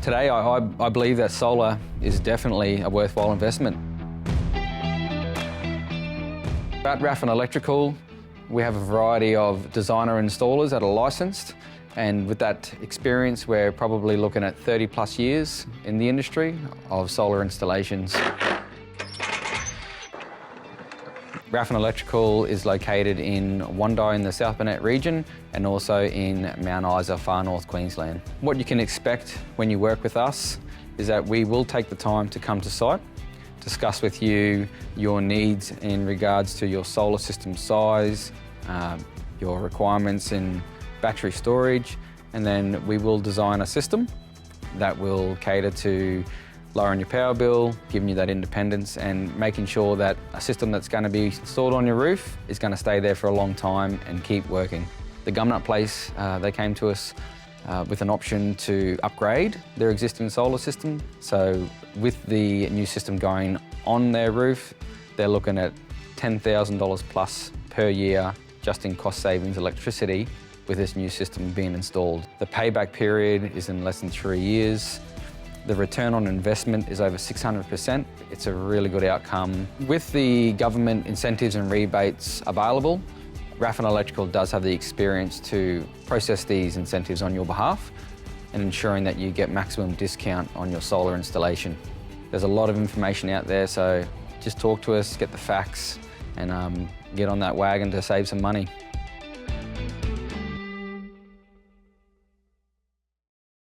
Today, I believe that solar is definitely a worthwhile investment. At Raffin Electrical, we have a variety of designer installers that are licensed, and with that experience, we're probably looking at 30+ years in the industry of solar installations. Raffin Electrical is located in Wondai in the South Burnett region and also in Mount Isa, far north Queensland. What you can expect when you work with us is that we will take the time to come to site, discuss with you your needs in regards to your solar system size, your requirements in battery storage, and then we will design a system that will cater to lowering your power bill, giving you that independence, and making sure that a system that's going to be installed on your roof is going to stay there for a long time and keep working. The Gumnut Place, they came to us with an option to upgrade their existing solar system. So with the new system going on their roof, they're looking at $10,000 plus per year just in cost savings electricity with this new system being installed. The payback period is in less than 3 years. The return on investment is over 600%. It's a really good outcome. With the government incentives and rebates available, Raffin Electrical does have the experience to process these incentives on your behalf and ensuring that you get maximum discount on your solar installation. There's a lot of information out there, so just talk to us, get the facts, and get on that wagon to save some money.